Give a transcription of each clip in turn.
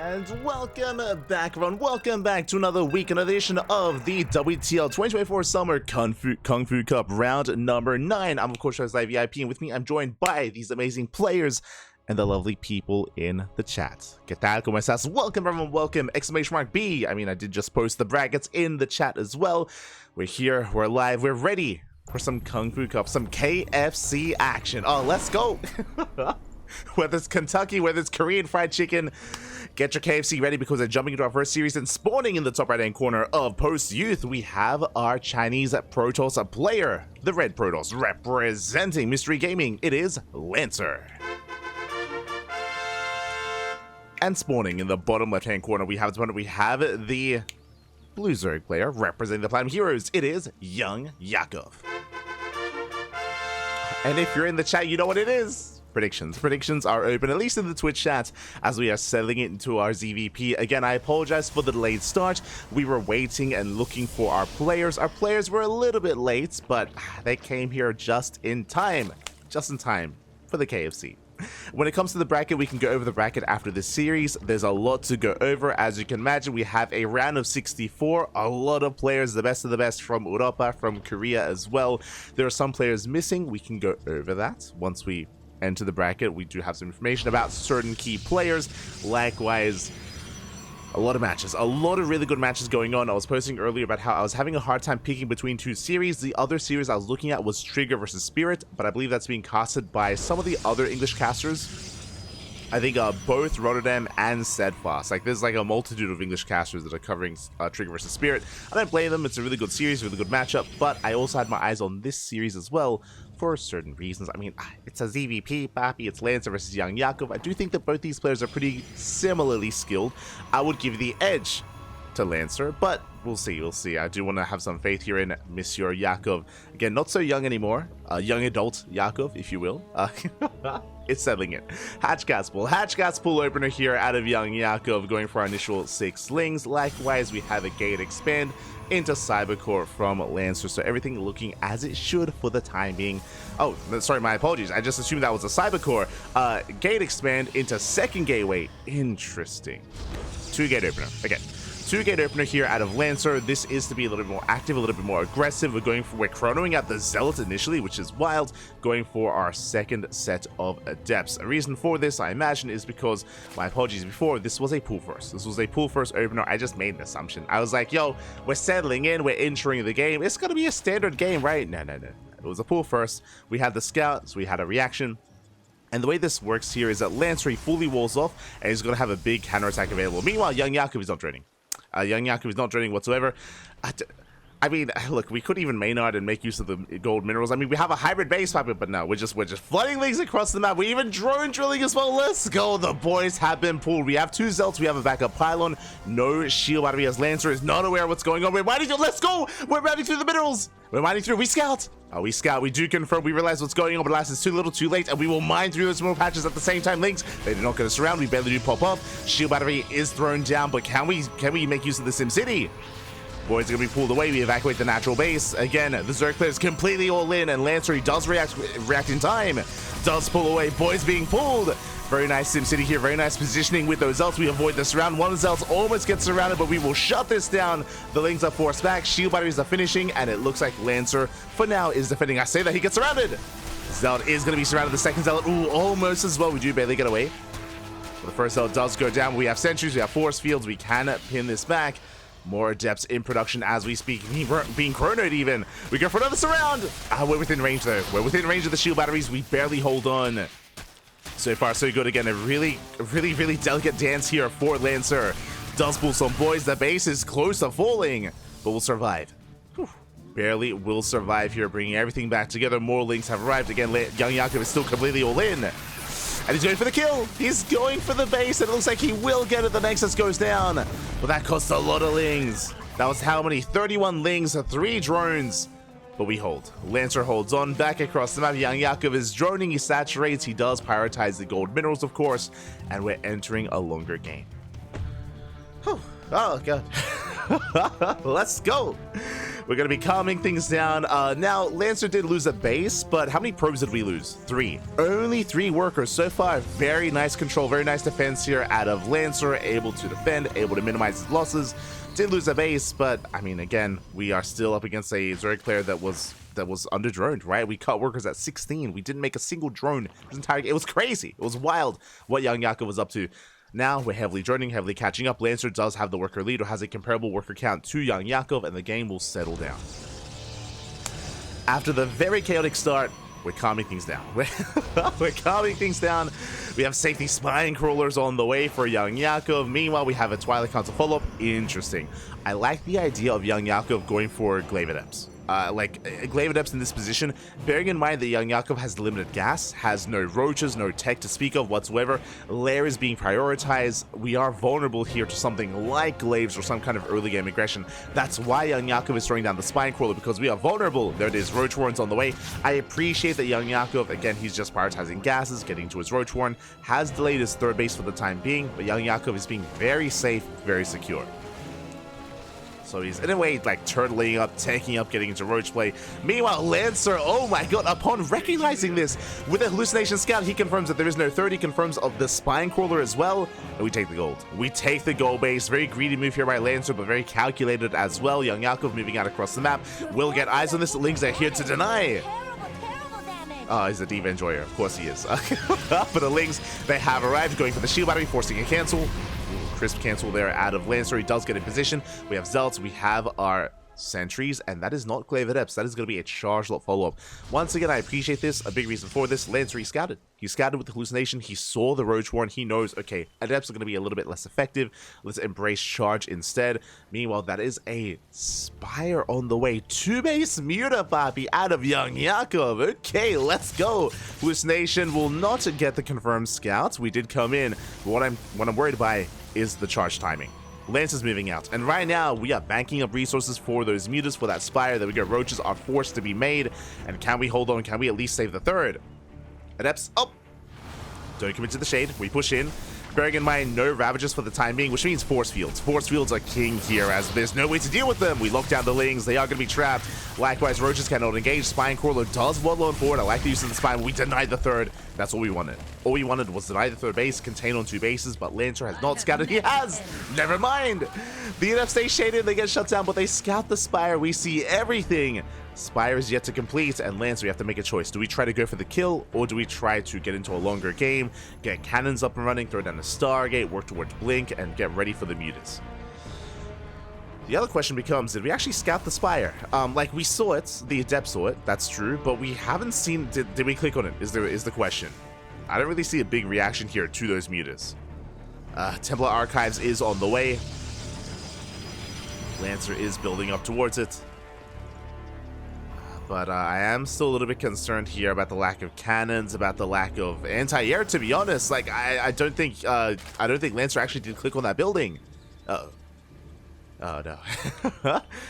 And welcome back, everyone. Welcome back to another week, another edition of the WTL 2024 Summer KungFu Cup round number 9. I'm, of course, your ZvP, and with me, I'm joined by these amazing players and the lovely people in the chat. ¿Qué tal? ¿Cómo estás? Welcome, everyone. Welcome! Exclamation mark B. I mean, I did just post the brackets in the chat as well. We're here. We're live. We're ready for some KungFu Cup, some KFC action. Oh, let's go! Whether it's Kentucky, whether it's Korean fried chicken, get your KFC ready because they're jumping into our first series and spawning in the top right-hand corner of Post Youth. We have our Chinese Protoss player, the Red Protoss, representing Mystery Gaming. It is Lancer. And spawning in the bottom left-hand corner, we have the Blue Zerg player representing the Platinum Heroes. It is YoungYakov. And if you're in the chat, you know what it is. Predictions are open, at least in the Twitch chat, as we are settling it into our ZvP. Again, I apologize for the delayed start. We were waiting and looking for our players. Our players were a little bit late, but they came here just in time for the KFC. When it comes to the bracket, we can go over the bracket after this series. There's a lot to go over. As you can imagine, we have a round of 64, a lot of players, the best of the best from Europa, from Korea as well. There are some players missing. We can go over that once we enter the bracket. We do have some information about certain key players. Likewise, a lot of matches, a lot of really good matches going on. I was posting earlier about how I was having a hard time picking between two series. The other series I was looking at was Trigger versus Spirit, but I believe that's being casted by some of the other English casters. I think both Rotterdam and Steadfast. Like, there's like a multitude of English casters that are covering Trigger versus Spirit. I don't blame them. It's a really good series, really good matchup, but I also had my eyes on this series as well for certain reasons. I mean, it's a ZvP, Pappy, it's Lancer versus YoungYakov. I do think that both these players are pretty similarly skilled. I would give the edge to Lancer, but we'll see, I do want to have some faith here in Monsieur Yakov. Again, not so young anymore, young adult Yakov, if you will. It's settling in. Hatchcats pool opener here out of YoungYakov, going for our initial 6 slings. Likewise, we have a gate expand into Cybercore from Lancer, so everything looking as it should for the time being. Oh, sorry, my apologies. I just assumed that was a Cybercore. Gate expand into second gateway. Interesting. 2-gate opener. Okay. 2-gate opener here out of Lancer. This is to be a little bit more active, a little bit more aggressive. We're chronoing out the Zealot initially, which is wild, going for our second set of Adepts. A reason for this, I imagine, is because, my apologies before, this was a pool first. This was a pool first opener. I just made an assumption. I was like, yo, we're settling in, we're entering the game. It's going to be a standard game, right? No. It was a pool first. We had the Scout, so we had a reaction. And the way this works here is that Lancer, he fully walls off, and he's going to have a big counterattack available. Meanwhile, YoungYakov is not draining. YoungYakov is not draining whatsoever. I mean, look, we could even Maynard and make use of the gold minerals. I mean, we have a hybrid base pipe, but no, we're just flooding things across the map. We even drone drilling as well. Let's go. The boys have been pulled. We have 2 Zelts. We have a backup pylon. No shield battery as Lancer is not aware of what's going on. We're mining through. Let's go. We're mining through the minerals. We're mining through. We scout. We scout. We do confirm. We realize what's going on, but alas, it's too little, too late, and we will mine through those small patches at the same time. Links, they do not get us around. We barely do pop up. Shield battery is thrown down, but can we make use of the SimCity? Boys are going to be pulled away. We evacuate the natural base. Again, the Zerg player is completely all in, and Lancer, he does react in time. Does pull away. Boys being pulled. Very nice SimCity here. Very nice positioning with those Zelts. We avoid this round. One Zelt almost gets surrounded, but we will shut this down. The Lings are forced back. Shield batteries are finishing, and it looks like Lancer, for now, is defending. I say that he gets surrounded. Zelt is going to be surrounded. The second Zealot, ooh, almost as well. We do barely get away. But the first Zealot does go down. We have sentries. We have force fields. We can pin this back. More Adepts in production as we speak, being chronoed even. We go for another surround. We're within range though. We're within range of the shield batteries. We barely hold on. So far, so good. Again, a really delicate dance here for Lancer. Does pull some boys. The base is close to falling, but we'll survive. Whew. Barely will survive here, bringing everything back together. More Links have arrived. Again, YoungYakov is still completely all in. And he's going for the kill. He's going for the base. And it looks like he will get it. The Nexus goes down. But that costs a lot of Lings. That was how many? 31 Lings, 3 drones. But we hold. Lancer holds on back across the map. YoungYakov is droning. He saturates. He does prioritize the gold minerals, of course. And we're entering a longer game. Whew. Oh, God. Let's go. We're going to be calming things down. Now, Lancer did lose a base, but how many probes did we lose? 3. Only 3 workers so far. Very nice control, very nice defense here out of Lancer. Able to defend, able to minimize his losses. Did lose a base, but, I mean, again, we are still up against a Zerg player that was under-droned, right? We cut workers at 16. We didn't make a single drone this entire game. It was crazy. It was wild what YoungYakov was up to. Now we're heavily droning, heavily catching up. Lancer does have the worker lead, or has a comparable worker count to YoungYakov, and the game will settle down. After the very chaotic start, we're calming things down. We're calming things down. We have safety spine crawlers on the way for YoungYakov. Meanwhile, we have a Twilight Council follow-up. Interesting. I like the idea of YoungYakov going for Glaive Adepts. Glaive Adepts in this position, bearing in mind that YoungYakov has limited gas, has no roaches, no tech to speak of whatsoever. Lair is being prioritized. We are vulnerable here to something like Glaives or some kind of early game aggression. That's why YoungYakov is throwing down the Spine Crawler, because we are vulnerable. There it is, Roach Warren's on the way. I appreciate that YoungYakov, again, he's just prioritizing gases, getting to his Roach Warren, has delayed his third base for the time being, but YoungYakov is being very safe, very secure. So he's, in a way, like, turtling up, tanking up, getting into roach play. Meanwhile, Lancer, oh my god, upon recognizing this with a Hallucination Scout, he confirms that there is no third. He confirms of the Spine Crawler as well, and we take the gold. We take the gold base. Very greedy move here by Lancer, but very calculated as well. YoungYakov moving out across the map. Will get eyes on this. The Lings are here to deny. Oh, he's a Diva Enjoyer. Of course he is. But the Lings, they have arrived, going for the shield battery, forcing a cancel. Crisp cancel there out of Lancer. He does get in position. We have Zealots. We have our sentries, and that is not Glaive Adepts. That is going to be a charge lot follow-up. Once again, I appreciate this. A big reason for this, Lancer, he scouted. He scouted with the Hallucination. He saw the Roach Warren. He knows, okay, Adepts are going to be a little bit less effective. Let's embrace charge instead. Meanwhile, that is a Spire on the way. 2-base Muta Papi out of YoungYakov. Okay, let's go. Hallucination will not get the confirmed scouts. We did come in, but what I'm worried by is the charge timing. Lance is moving out, and right now we are banking up resources for those mutas, for that Spire that we get roaches are forced to be made. And can we hold on? Can we at least save the third? Adepts, oh, don't commit to the shade. We push in, bearing in mind no Ravagers for the time being, which means force fields. Force fields are king here, as there's no way to deal with them. We lock down the Lings. They are going to be trapped. Likewise, roaches cannot engage. Spine Crawler does waddle on forward. I like the use of the Spine. We denied the third. That's all we wanted. All we wanted was deny the third base, contain on 2 bases, but Lancer has not scouted. He has! Never mind! The NF stay shaded, they get shut down, but they scout the Spire. We see everything. Spire is yet to complete, and Lancer, we have to make a choice. Do we try to go for the kill, or do we try to get into a longer game, get cannons up and running, throw down the Stargate, work towards Blink, and get ready for the mutas? The other question becomes, did we actually scout the Spire? Like, we saw it, the Adept saw it, that's true, but we haven't seen, did we click on it, is the question. I don't really see a big reaction here to those mutas. Templar Archives is on the way. Lancer is building up towards it. But I am still a little bit concerned here about the lack of cannons, about the lack of anti-air, to be honest. Like, I don't think Lancer actually did click on that building. Oh no.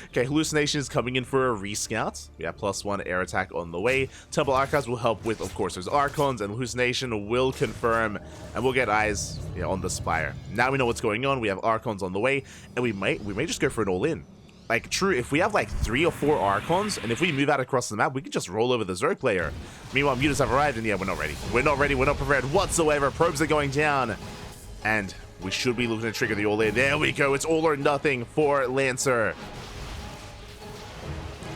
Okay, Hallucination is coming in for a rescout. We have +1 air attack on the way. Temple Archives will help with, of course, there's Archons, and Hallucination will confirm, and we'll get eyes on the Spire. Now we know what's going on. We have Archons on the way, and we may just go for an all-in. Like, true, if we have like 3 or 4 Archons, and if we move out across the map, we can just roll over the Zerg player. Meanwhile, mutas have arrived, and yeah, we're not ready. We're not ready, we're not prepared whatsoever. Probes are going down, and we should be looking to trigger the all-in. There we go. It's all or nothing for Lancer.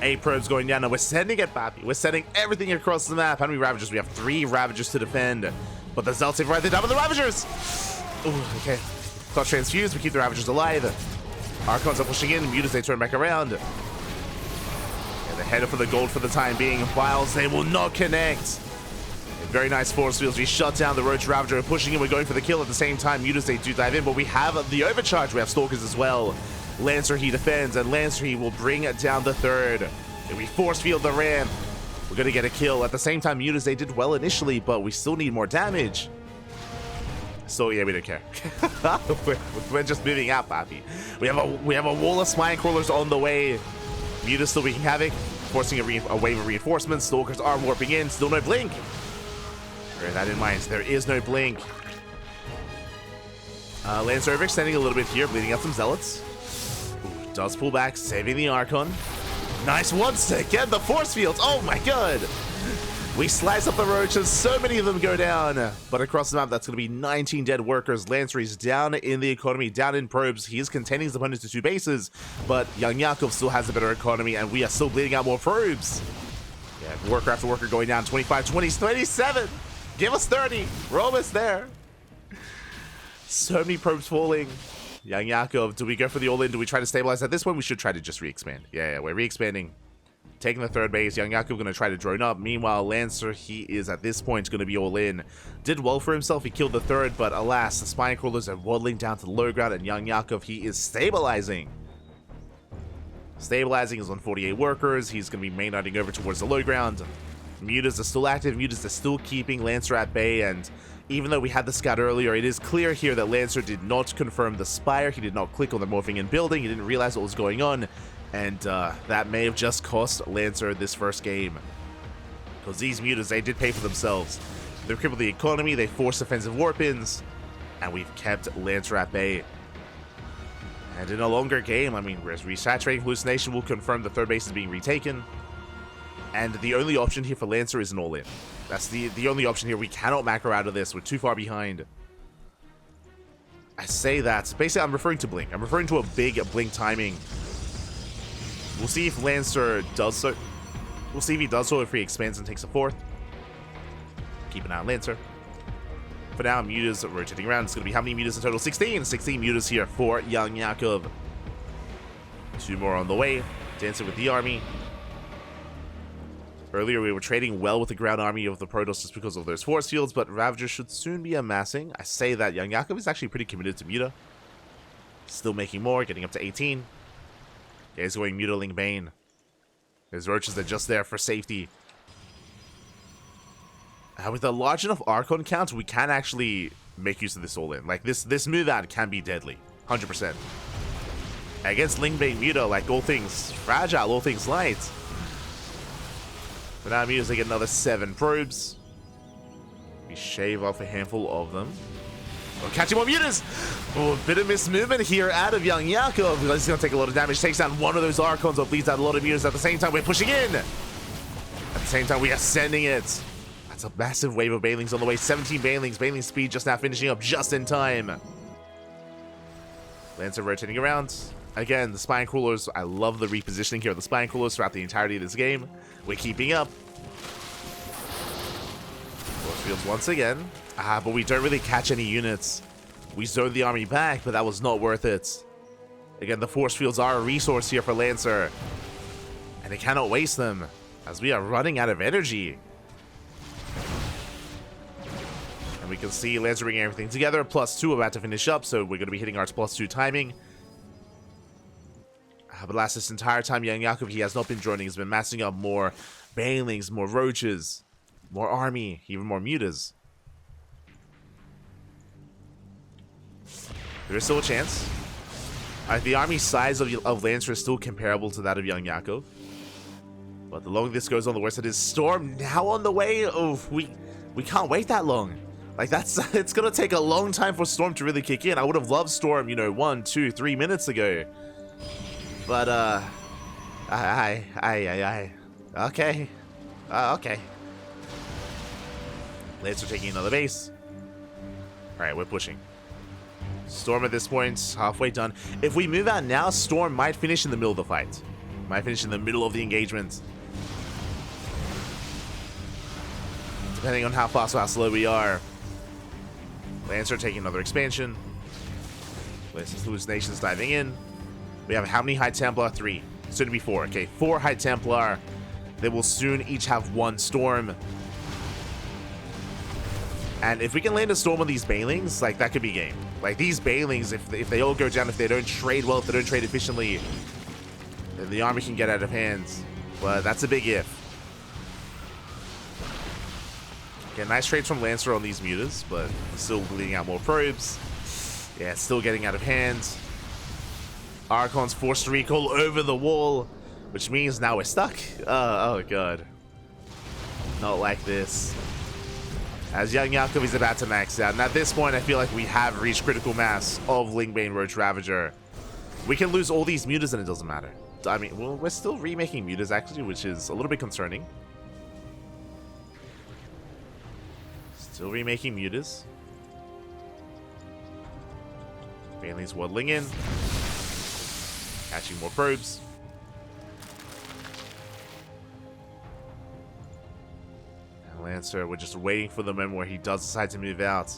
8 probes going down. Now we're sending it, Papi. We're sending everything across the map. How many Ravagers? We have 3 Ravagers to defend. But the Zealots have right there. Double the Ravagers. Ooh, okay. Got transfused. We keep the Ravagers alive. Archons are pushing in. Mutas, they turn back around. And they're headed for the gold for the time being. Whilst they will not connect. Very nice force fields. We shut down the Roach Ravager. We're pushing in. We're going for the kill at the same time. Mutas, they do dive in, but we have the overcharge. We have Stalkers as well. Lancer, he defends, and Lancer, he will bring down the third. And we force field the ramp. We're going to get a kill. At the same time, Mutas, they did well initially, but we still need more damage. So yeah, we don't care. we're just moving out, Papi. We have a wall of Spine Crawlers on the way. Mutas still wreaking havoc, forcing a wave of reinforcements. Stalkers are warping in. Still no blink. Bear that in mind. There is no blink. Lancer overextending a little bit here, bleeding out some Zealots. Ooh, Does pull back, saving the Archon. Nice one stick, get the force fields. Oh my god. We slice up the roaches, so many of them go down. But across the map, that's going to be 19 dead workers. Lancer is down in the economy, down in probes. He is containing his opponents to 2 bases, but YoungYakov still has a better economy, and we are still bleeding out more probes. Yeah, worker after worker going down, 25, 20, 27. Give us 30. We're almost there. So many probes falling. YoungYakov, do we go for the all-in? Do we try to stabilize? At this point, we should try to just re-expand. Yeah, we're re-expanding. Taking the 3rd base. YoungYakov going to try to drone up. Meanwhile, Lancer, he is at this point going to be all in. Did well for himself. He killed the 3rd, but alas, the spine crawlers are waddling down to the low ground, and YoungYakov, he is stabilizing. Stabilizing is on 48 workers. He's going to be main hunting over towards the low ground. Mutas are still active. Mutas are still keeping Lancer at bay, and even though we had the scout earlier, it is clear here that Lancer did not confirm the Spire. He did not click on the morphing in building. He didn't realize what was going on. And that may have just cost Lancer this first game. Because these mutas, they did pay for themselves. They crippled the economy, they forced offensive warp-ins, and we've kept Lancer at bay. And in a longer game, I mean, resaturating hallucination will confirm the 3rd base is being retaken. And the only option here for Lancer is an all-in. That's the only option here. We cannot macro out of this. We're too far behind. I say that. Basically, I'm referring to Blink. I'm referring to a big Blink timing. We'll see if Lancer does so. We'll see if he does so if he expands and takes a 4th. Keep an eye on Lancer. For now, mutas rotating around. It's going to be how many mutas in total? 16. 16 mutas here for YoungYakov. 2 more on the way. Dancing with the army. Earlier, we were trading well with the ground army of the Protoss just because of those force fields, but Ravager should soon be amassing. I say that YoungYakov is actually pretty committed to Muta. Still making more, getting up to 18. Yeah, he's going Mutaling Bane. His roaches are just there for safety. With a large enough Archon count, we can actually make use of this all-in. Like, this move out can be deadly. 100%. Against Lingbane Muta, like all things fragile, all things light. But now Mutas, they get another 7 probes. We shave off a handful of them. Oh, catching more Mutas! Oh, a bit of mismovement here out of YoungYakov. He's going to take a lot of damage. Takes down one of those Archons or bleeds out a lot of Mutas. At the same time, we're pushing in. At the same time, we are sending it. That's a massive wave of Banelings on the way. 17 Banelings. Baneling speed just now finishing up just in time. Lancer rotating around. Again, the Spine Crawlers. I love the repositioning here of the Spine Crawlers throughout the entirety of this game. We're keeping up. Force fields once again. But we don't really catch any units. We zoned the army back, but that was not worth it. Again, the force fields are a resource here for Lancer. And they cannot waste them, as we are running out of energy. And we can see Lancer bringing everything together. +2 about to finish up, so we're going to be hitting our +2 timing. But last this entire time, YoungYakov, he has not been joining. He's been massing up more Banelings, more Roaches, more army, even more Mutas. There is still a chance. The army size of Lancer is still comparable to that of YoungYakov. But the longer this goes on, the worse it is. Storm now on the way. Oh, we can't wait that long. Like, it's gonna take a long time for Storm to really kick in. I would have loved Storm, you know, 1, 2, 3 minutes ago. But okay. Okay. Lancer taking another base. Alright, we're pushing. Storm at this point, halfway done. If we move out now, Storm might finish in the middle of the fight. Might finish in the middle of the engagement. Depending on how fast or how slow we are. Lancer taking another expansion. Lancer's hallucinations diving in. We have how many High Templar? 3. Soon to be 4. Okay, 4 High Templar. They will soon each have 1 Storm. And if we can land a Storm on these Banelings, like, that could be game. Like, these Banelings, if they all go down, if they don't trade well, if they don't trade efficiently, then the army can get out of hand. But that's a big if. Okay, nice trades from Lancer on these Mutas, but still bleeding out more probes. Yeah, it's still getting out of hand. Archon's forced to recall over the wall, which means now we're stuck. Oh god. Not like this. As YoungYakov is about to max out. And at this point, I feel like we have reached critical mass of Lingbane Roach Ravager. We can lose all these mutas and it doesn't matter. I mean, well, we're still remaking mutas actually, which is a little bit concerning. Still remaking mutas. Bailey's waddling in. Catching more probes. And Lancer, we're just waiting for the moment where he does decide to move out.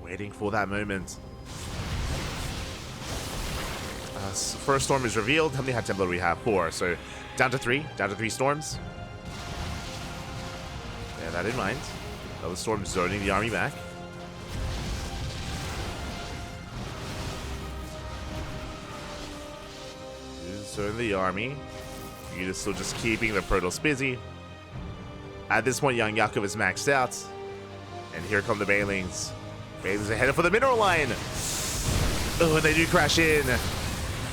Waiting for that moment. First storm is revealed. How many high tempo do we have? 4. So down to 3. Down to 3 storms. Bear that in mind. Another storm zoning the army back. Zoning the army. You're still just keeping the Protoss busy. At this point, YoungYakov is maxed out. And here come the Bailings. Bailings are headed for the mineral line. Oh, and they do crash in.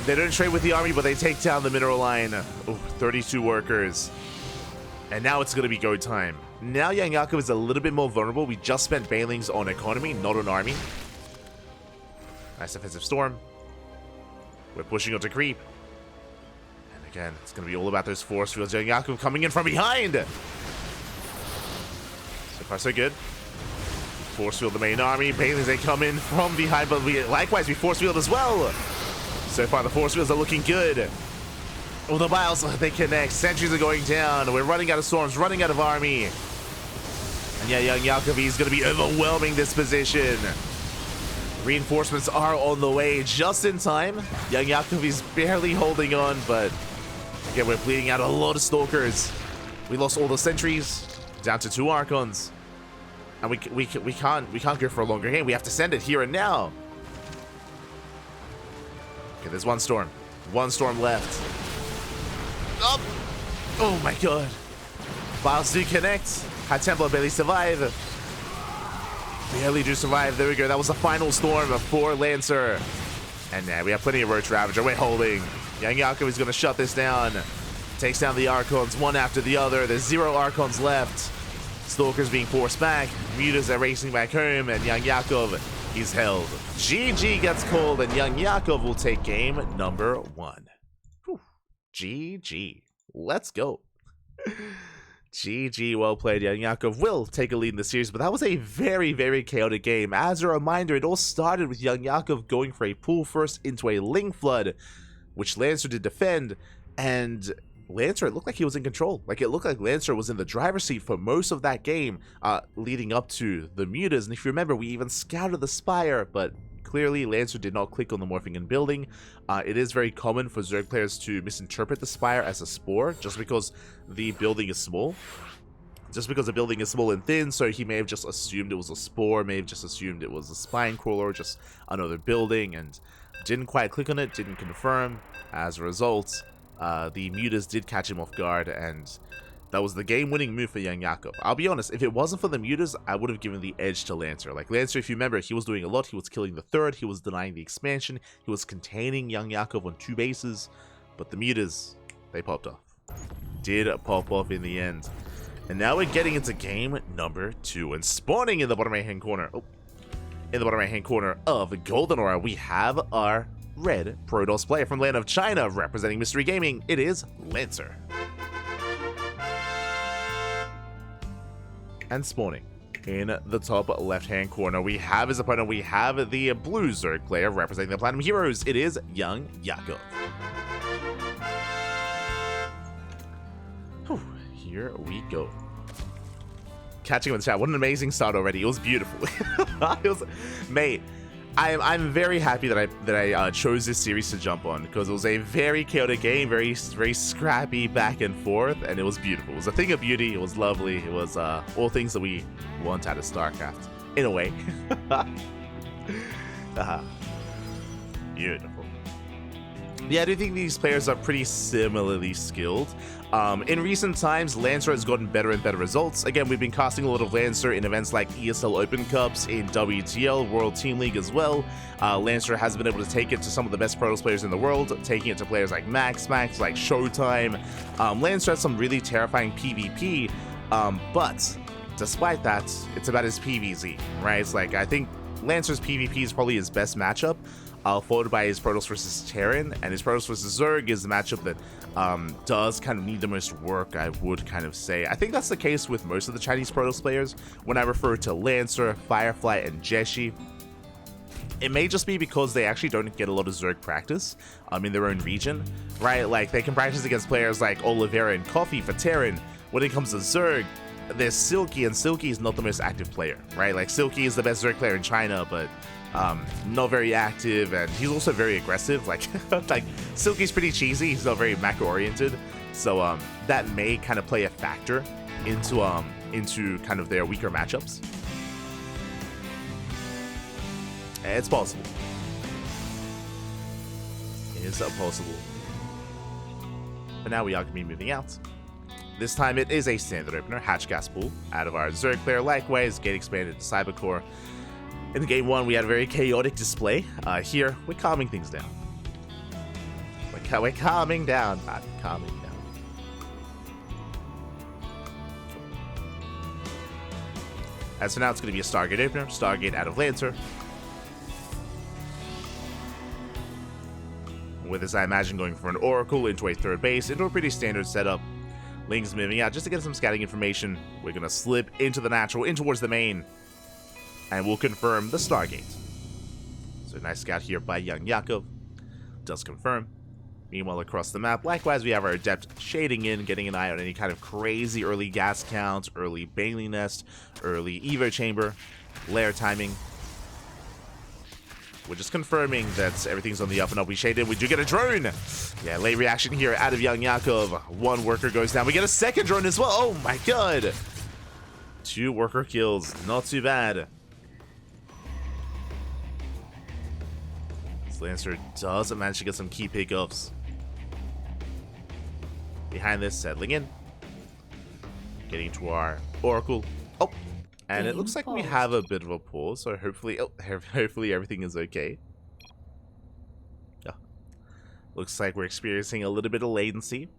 They don't trade with the army, but they take down the mineral line. Oh, 32 workers. And now it's going to be go time. Now YoungYakov is a little bit more vulnerable. We just spent Bailings on economy, not on army. Nice defensive storm. We're pushing on to creep. And again, it's going to be all about those force fields. YoungYakov coming in from behind. So far, so good. Force field the main army. Bailings, they come in from behind, but likewise, we force field as well. So far, the force fields are looking good. Oh, the biles, they connect. Sentries are going down. We're running out of storms, running out of army. And yeah, YoungYakov is going to be overwhelming this position. Reinforcements are on the way just in time. YoungYakov is barely holding on, but again, we're bleeding out a lot of stalkers. We lost all the sentries, down to 2 Archons. And we can't go for a longer game. We have to send it here and now. Okay, there's 1 storm. 1 storm left. Oh, oh my god. Biles do connect. High Templar barely survive. Barely do survive. There we go. That was the final storm for Lancer. And now we have plenty of Roach Ravager. We're holding. YoungYakov is going to shut this down. Takes down the Archons one after the other. There's 0 Archons left. Stalkers being forced back. Mutas are racing back home. And YoungYakov is held. GG gets called. And YoungYakov will take game number 1. Whew. GG. Let's go. GG, well played. YoungYakov will take a lead in the series, but that was a very, very chaotic game. As a reminder, it all started with YoungYakov going for a pull first into a Ling Flood, which Lancer did defend, and Lancer, it looked like he was in control. Like, it looked like Lancer was in the driver's seat for most of that game, leading up to the mutas. And if you remember, we even scouted the Spire, but clearly Lancer did not click on the morphing and building. It is very common for Zerg players to misinterpret the Spire as a spore, just because the building is small. Just because the building is small and thin, so he may have just assumed it was a spore, may have just assumed it was a spine crawler, just another building, and didn't quite click on it, didn't confirm. As a result, the mutas did catch him off guard, and that was the game-winning move for YoungYakov. I'll be honest, if it wasn't for the mutas, I would have given the edge to Lancer. Like, Lancer, if you remember, he was doing a lot. He was killing the 3rd, he was denying the expansion, he was containing YoungYakov on 2 bases, but the mutas, they popped off. Did pop off in the end. And now we're getting into game number 2, and spawning in the bottom right-hand corner, in the bottom right-hand corner of Golden Aura, we have our red Protoss player from land of China, representing Mystery Gaming. It is Lancer. And spawning in the top left-hand corner, we have his opponent. We have the blue Zerg player representing the Platinum Heroes. It is YoungYakov. Here we go. Catching up in the chat. What an amazing start already. It was beautiful. It was, mate. I'm very happy that I chose this series to jump on, because it was a very chaotic game, very scrappy back and forth, and it was beautiful. It was a thing of beauty. It was lovely. It was all things that we want out of StarCraft, in a way. Beautiful. Yeah, I do think these players are pretty similarly skilled. In recent times, Lancer has gotten better and better results. Again, we've been casting a lot of Lancer in events like ESL Open Cups, in WTL, World Team League as well. Lancer has been able to take it to some of the best Protoss players in the world, taking it to players like Max, like Showtime. Lancer has some really terrifying PvP, but despite that, it's about his PvZ, right? It's like, I think Lancer's PvP is probably his best matchup, followed by his Protoss versus Terran, and his Protoss versus Zerg is the matchup that does kind of need the most work, I would kind of say. I think that's the case with most of the Chinese Protoss players. When I refer to Lancer, Firefly, and Jeshi, it may just be because they actually don't get a lot of Zerg practice in their own region, right? Like, they can practice against players like Oliveira and Coffee for Terran. When it comes to Zerg, there's Silky, and Silky is not the most active player, right? Like, Silky is the best Zerg player in China, but not very active, and he's also very aggressive. Like, like Silky's pretty cheesy. He's not very macro oriented, so that may kind of play a factor into kind of their weaker matchups. It's possible. It is possible. But now we are going to be moving out. This time it is a standard opener, Hatch Gas Pool, out of our Zerg player. Likewise, Gate expanded to Cybercore. In game 1, we had a very chaotic display. Here, we're calming things down. We're calming down, not calming down. As for now, it's going to be a Stargate opener. Stargate out of Lancer. With this, I imagine, going for an Oracle into a third base, into a pretty standard setup. Ling's moving out just to get some scouting information. We're going to slip into the natural, in towards the main. And we'll confirm the Stargate. So nice scout here by YoungYakov. Does confirm. Meanwhile, across the map, likewise, we have our Adept shading in, getting an eye on any kind of crazy early gas count, early Bailey Nest, early Evo Chamber, lair timing. We're just confirming that everything's on the up and up. We shaded. We do get a drone. Yeah, late reaction here out of YoungYakov. One worker goes down. We get a second drone as well. Oh my god. 2 worker kills. Not too bad. This Lancer does manage to get some key pickups. Behind this, settling in. Getting to our Oracle. Oh. And it looks like we have a bit of a pause, so hopefully everything is okay. Yeah. Looks like we're experiencing a little bit of latency.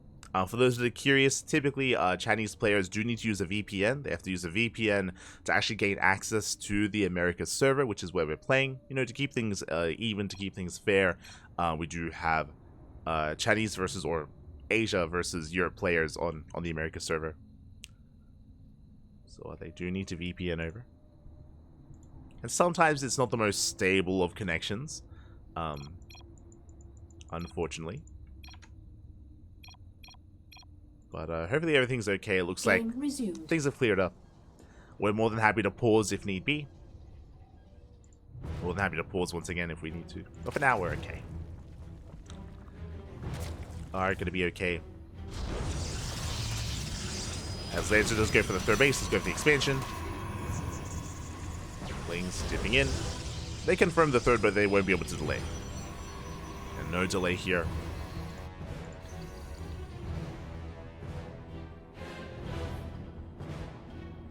For those that are curious, typically Chinese players do need to use a VPN. They have to use a VPN to actually gain access to the Americas server, which is where we're playing. You know, to keep things even, to keep things fair, we do have Chinese versus, or Asia versus Europe players on the Americas server. So they do need to VPN over. And sometimes it's not the most stable of connections, unfortunately. But hopefully everything's okay. It looks like things have cleared up. We're more than happy to pause if need be. More than happy to pause once again if we need to. But for now, we're okay. Alright, gonna be okay. As Lancer does go for the third base, let's go for the expansion. Lings dipping in. They confirm the third, but they won't be able to delay. And no delay here.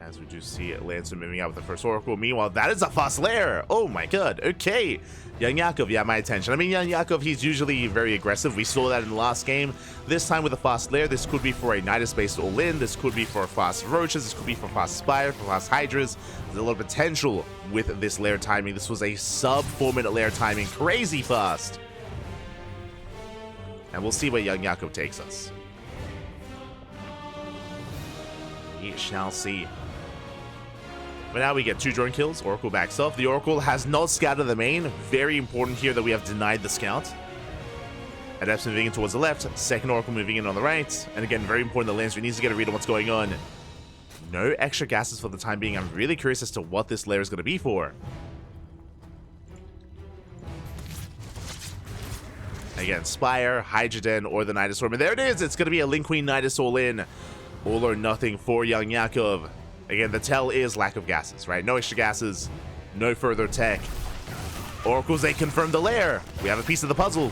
As we do see Lancer moving out with the first Oracle. Meanwhile, that is a fast lair. Oh my god. Okay. YoungYakov, yeah, my attention. I mean, YoungYakov, he's usually very aggressive. We saw that in the last game. This time with a fast lair, this could be for a Nidus-based all-in. This could be for fast Roaches. This could be for fast Spire, for fast Hydras. There's a lot of potential with this lair timing. This was a sub-4-minute lair timing. Crazy fast. And we'll see where YoungYakov takes us. We shall see. But now we get 2 drone kills. Oracle backs off. The Oracle has not scouted the main. Very important here that we have denied the scout. Adepts moving in towards the left. Second Oracle moving in on the right. And again, very important that Lancer needs to get a read on what's going on. No extra gases for the time being. I'm really curious as to what this lair is going to be for. Again, Spire, Hydrogen, or the Nidus Storm. And there it is. It's going to be a Link Queen Nidus all-in. All or nothing for YoungYakov. Again, the tell is lack of gases, right? No extra gases, no further tech. Oracles, they confirm the lair. We have a piece of the puzzle.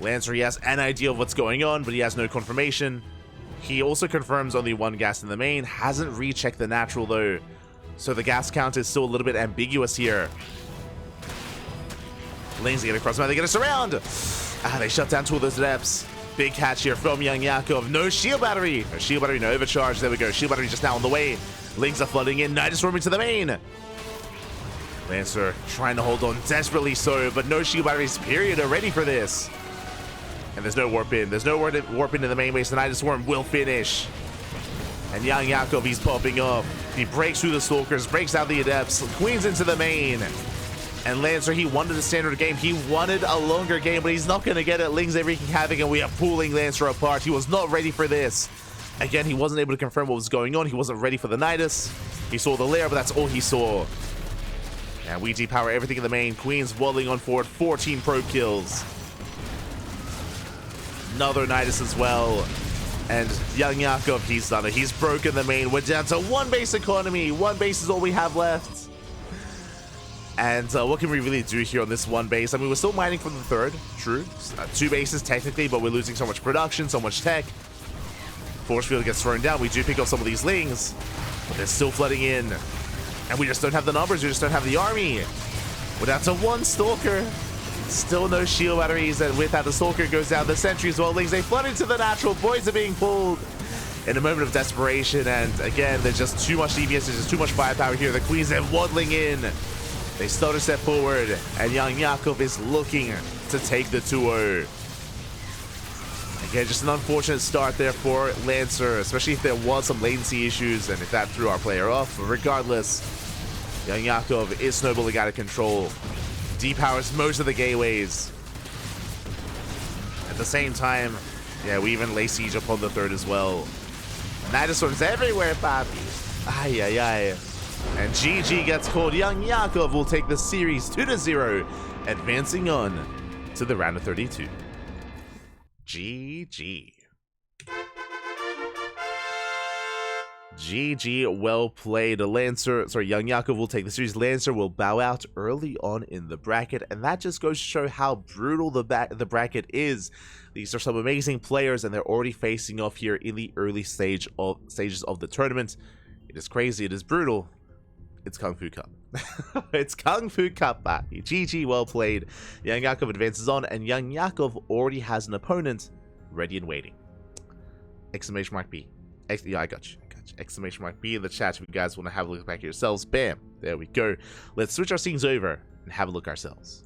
Lancer, he has an idea of what's going on, but he has no confirmation. He also confirms only 1 gas in the main. Hasn't rechecked the natural, though. So the gas count is still a little bit ambiguous here. Lanes get across, they get us around. They shut down 2 of those Adepts. Big catch here from YoungYakov. No shield battery. No shield battery, no overcharge. There we go. Shield battery just now on the way. Lings are flooding in. Nidus roaming to the main. Lancer trying to hold on desperately so, but no shield batteries, period, are ready for this. And there's no warp in. There's no warp into the main base. The Nidus Swarm will finish. And YoungYakov, he's popping up. He breaks through the Stalkers, breaks out the Adepts, Queens into the main. And Lancer, he wanted a standard game. He wanted a longer game, but he's not going to get it. Ling's wreaking havoc, and we are pulling Lancer apart. He was not ready for this. Again, he wasn't able to confirm what was going on. He wasn't ready for the Nidus. He saw the lair, but that's all he saw. And we depower everything in the main. Queens waddling on forward, 14 probe kills. Another Nidus as well. And YoungYakov, he's done it. He's broken the main. We're down to one base economy. One base is all we have left. And what can we really do here on this one base? I mean, we're still mining for the third. True. Two bases technically, but we're losing so much production, so much tech. Force field gets thrown down. We do pick up some of these Lings, but they're still flooding in. And we just don't have the numbers. We just don't have the army. We're down to one Stalker. Still no shield batteries. And with that, the Stalker goes down. The sentries, well, Lings, they flood into the natural. Boys are being pulled in a moment of desperation. And again, there's just too much DPS. There's just too much firepower here. The Queens, they're waddling in. They start a step forward. And YoungYakov is looking to take the 2-0. Again, just an unfortunate start there for Lancer, especially if there was some latency issues and if that threw our player off. But regardless, YoungYakov is snowballing out of control. Depowers most of the gateways. At the same time, yeah, we even lay siege upon the third as well. Nidus Swarms everywhere, Bobby. Ay, ay, ay. And GG gets called. YoungYakov will take the series 2-0, advancing on to the round of 32. GG. GG, well played. YoungYakov will take the series. Lancer will bow out early on in the bracket, and that just goes to show how brutal the bracket is. These are some amazing players, and they're already facing off here in the early stages of the tournament. It is crazy. It is brutal. It's KungFu Cup. It's KungFu Cup, baby. GG, well played. YoungYakov advances on, and YoungYakov already has an opponent ready and waiting. Exclamation mark B. Yeah, I got you. Exclamation mark B in the chat if you guys want to have a look back at yourselves. Bam. There we go. Let's switch our scenes over and have a look ourselves.